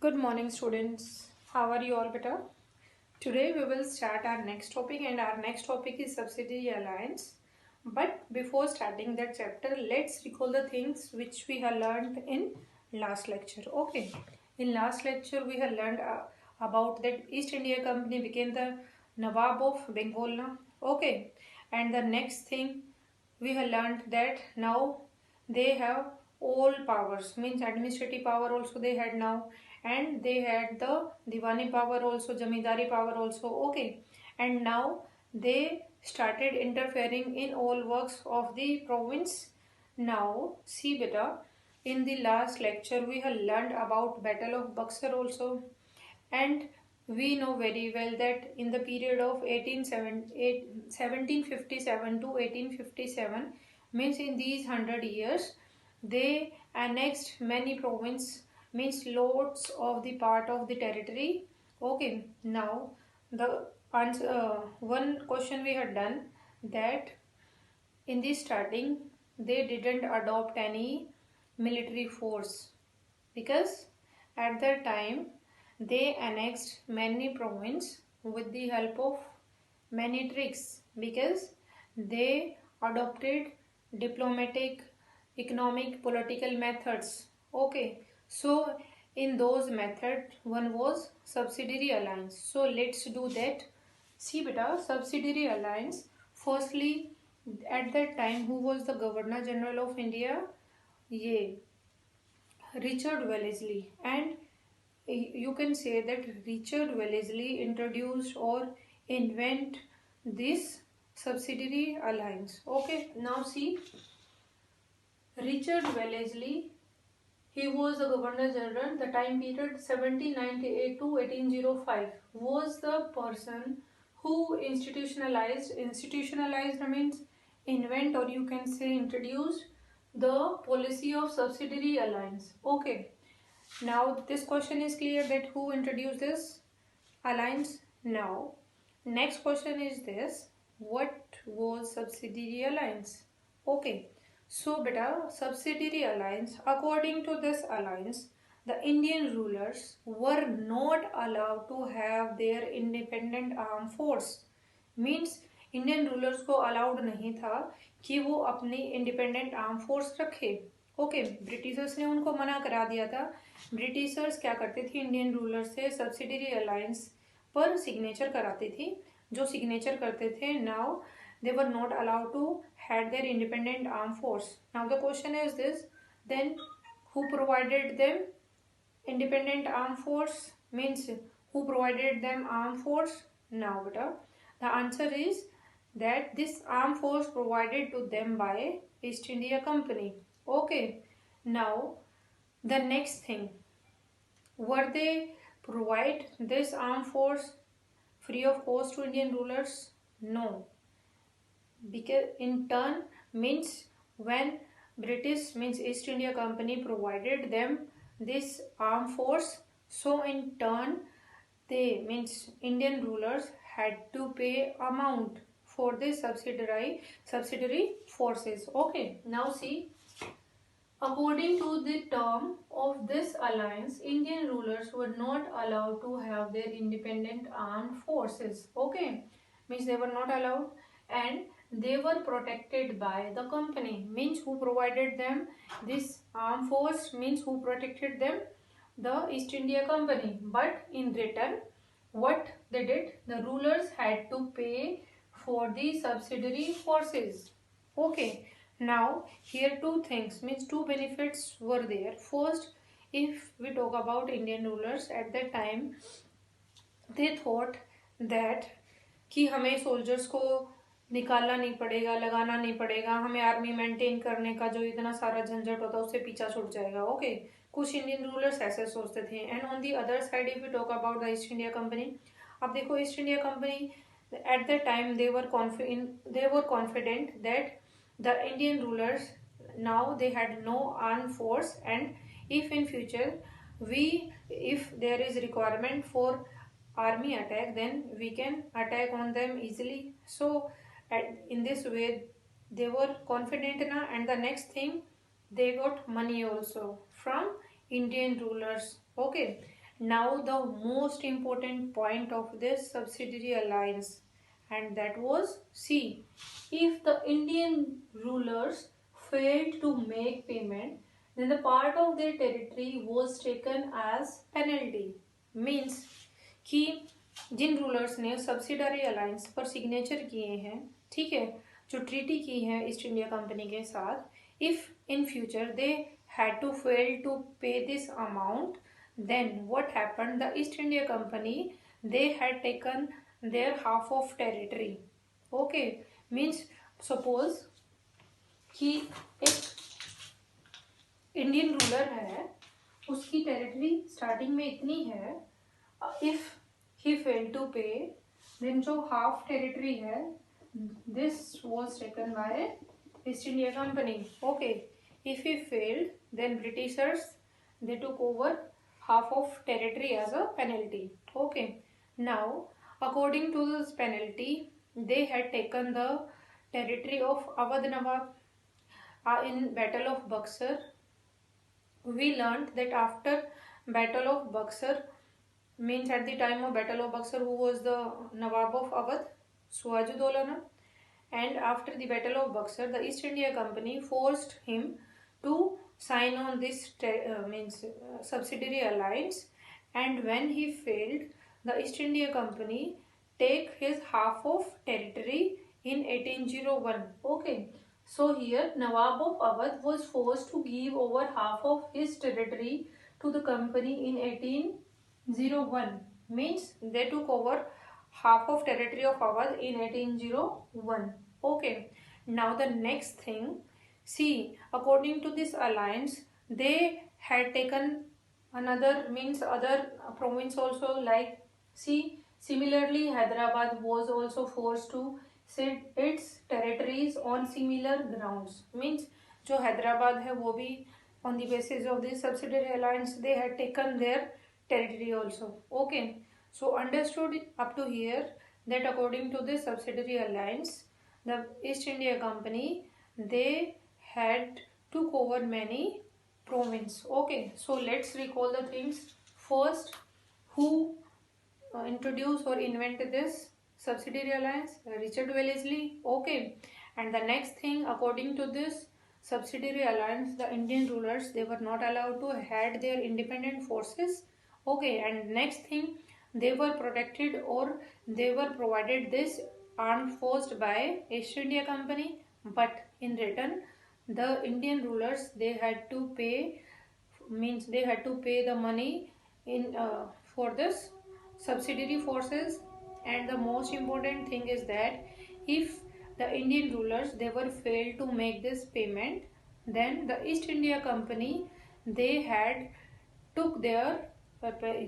Good morning, students. How are you all, beta? Today we will start our next topic, and our next topic is subsidiary alliance. But before starting that chapter, let's recall the things which we have learned in last lecture. Okay. In last lecture, we have learned about that East India Company became the Nawab of Bengal. Okay. And the next thing we have learned that now they have all powers, means administrative power also they had now, and they had the diwani power also, jamindari power also. Okay. And now they started interfering in all works of the province. Now see beta, in the last lecture we have learned about battle of Buxar also, and we know very well that in the period of 1757 to 1857, means in these 100 years they annexed many province, means lots of the part of the territory. Okay. Now the answer, one question we had done, that in the starting they didn't adopt any military force, because at that time they annexed many provinces with the help of many tricks, because they adopted diplomatic, economic, political methods. Okay. So in those methods one was subsidiary alliance. So let's do that. See beta, subsidiary alliance. Firstly, at that time who was the Governor General of India? Ye Richard Wellesley. And you can say that Richard Wellesley introduced or invent this subsidiary alliance. Okay. Now see, Richard Wellesley, he was the Governor General. The time period 1798 to 1805 was the person who institutionalized means invent, or you can say introduced the policy of subsidiary alliance. Okay. Now this question is clear, that who introduced this alliance. Now next question is this: what was subsidiary alliance? Okay. So beta, subsidiary alliance, according to this alliance, the Indian rulers were not allowed to have their independent armed force. Means Indian rulers को allowed नहीं था कि वो अपनी independent arm force रखे. Okay. Britishers ने उनको मना करा दिया था. ब्रिटिशर्स क्या करते थे, इंडियन रूलर्स से सब्सिडियरी अलायंस पर सिग्नेचर कराती थी. जो सिग्नेचर करते थे, now they were not allowed to had their independent armed force. Now the question is this: then who provided them independent armed force? Means who provided them armed force? Now beta, the answer is that this armed force provided to them by East India Company. Okay. Now the next thing, were they provide this armed force free of cost to Indian rulers? No, because in turn, means when British, means East India Company, provided them this armed force, so in turn they, means Indian rulers, had to pay amount for this subsidiary forces. Okay. Now see, according to the term of this alliance, Indian rulers were not allowed to have their independent armed forces. Okay. Means they were not allowed, and they were protected by the company. Means who provided them this armed force? Means who protected them? The East India Company. But in return, what they did? The rulers had to pay for the subsidiary forces. Okay. Now here two things, means two benefits were there. First, if we talk about Indian rulers at that time, they thought that कि हमें soldiers को निकालना नहीं पड़ेगा, लगाना नहीं पड़ेगा, हमें आर्मी मेंटेन करने का जो इतना सारा झंझट होता है उससे पीछा छूट जाएगा. ओके. कुछ इंडियन रूलर्स ऐसे सोचते थे. And on the other side if you talk about the east India company, अब देखो east India company at that time they were confident that the Indian rulers, now they had no armed force, and if in future if there is requirement for army attack, then we can attack on them easily. So in this way they were confident na. And the next thing, they got money also from Indian rulers. Okay. Now the most important point of this subsidiary alliance, and that was, see, if the Indian rulers failed to make payment, then the part of their territory was taken as penalty. Means कि जिन rulers ने subsidiary alliance पर signature किए हैं, ठीक है, जो treaty की है ईस्ट इंडिया कंपनी के साथ, if in future they had to fail to pay this amount, then what happened, the East India Company, they had taken their half of territory. Okay, means suppose कि एक Indian ruler है, उसकी territory starting में इतनी है, if he fail to पे, then जो half territory है, this was taken by east India company. Okay, if he failed, then Britishers, they took over half of territory as a penalty. Okay, now according to this penalty, they had taken the territory of Awadh Nawab in Battle of Buxar. We learned that after Battle of Buxar, means at the time of Battle of Buxar, who was the Nawab of Awadh? Suwajuddolana. And after the Battle of Buxar, the East India Company forced him to sign on this subsidiary alliance, and when he failed, the East India Company take his half of territory in 1801. Okay, so here Nawab of Awadh was forced to give over half of his territory to the company in 1801. Means they took over half of territory of Awadh in 1801. Okay, now the next thing, see, according to this alliance, they had taken another, means other province also, like, see, similarly Hyderabad was also forced to set its territories on similar grounds. Means जो हैदराबाद है वो भी on the basis of this subsidiary alliance, they had taken their territory also. Okay, so understood up to here that according to this subsidiary alliance, the East India Company, they had took over many province. Okay, so let's recall the things. First, who introduced or invented this subsidiary alliance? Richard Wellesley. Okay, and the next thing, according to this subsidiary alliance, the Indian rulers, they were not allowed to had their independent forces. Okay, and next thing, they were protected or they were provided this armed force by East India Company, but in return the Indian rulers, they had to pay, means they had to pay the money in for this subsidiary forces. And the most important thing is that if the Indian rulers, they were failed to make this payment, then the East India Company, they had took their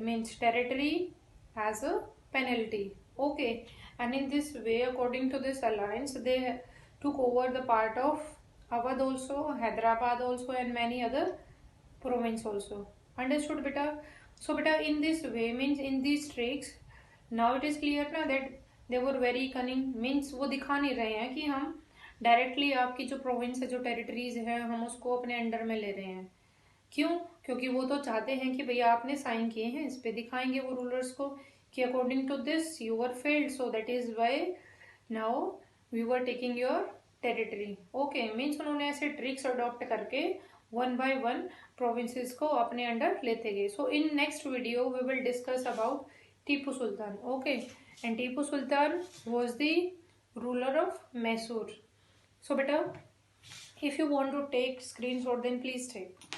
means territory as a penalty. Okay, and in this way, according to this alliance, they took over the part of Awadh also, Hyderabad also, and many other province also. Understood, beta? So, beta, in this way, means in these tricks, now it is clear ना that they were very cunning. Means वो दिखा नहीं रहे हैं कि हम directly आपकी जो प्रोविंस है, जो टेरिटरीज है, हम उसको अपने अंडर में ले रहे हैं. क्यों? क्योंकि वो तो चाहते हैं कि भैया आपने साइन किए हैं, इस पे दिखाएंगे वो रूलर्स को कि according to this you were failed, so that is why now we were taking your territory. Okay, means उन्होंने ऐसे ट्रिक्स अडॉप्ट करके वन बाय वन प्रोविंसेस को अपने अंडर लेते गए. So in next video we will discuss about Tipu Sultan. Okay, and Tipu Sultan was the ruler of Mysore. So बेटा, if you want to take screenshot, then please take.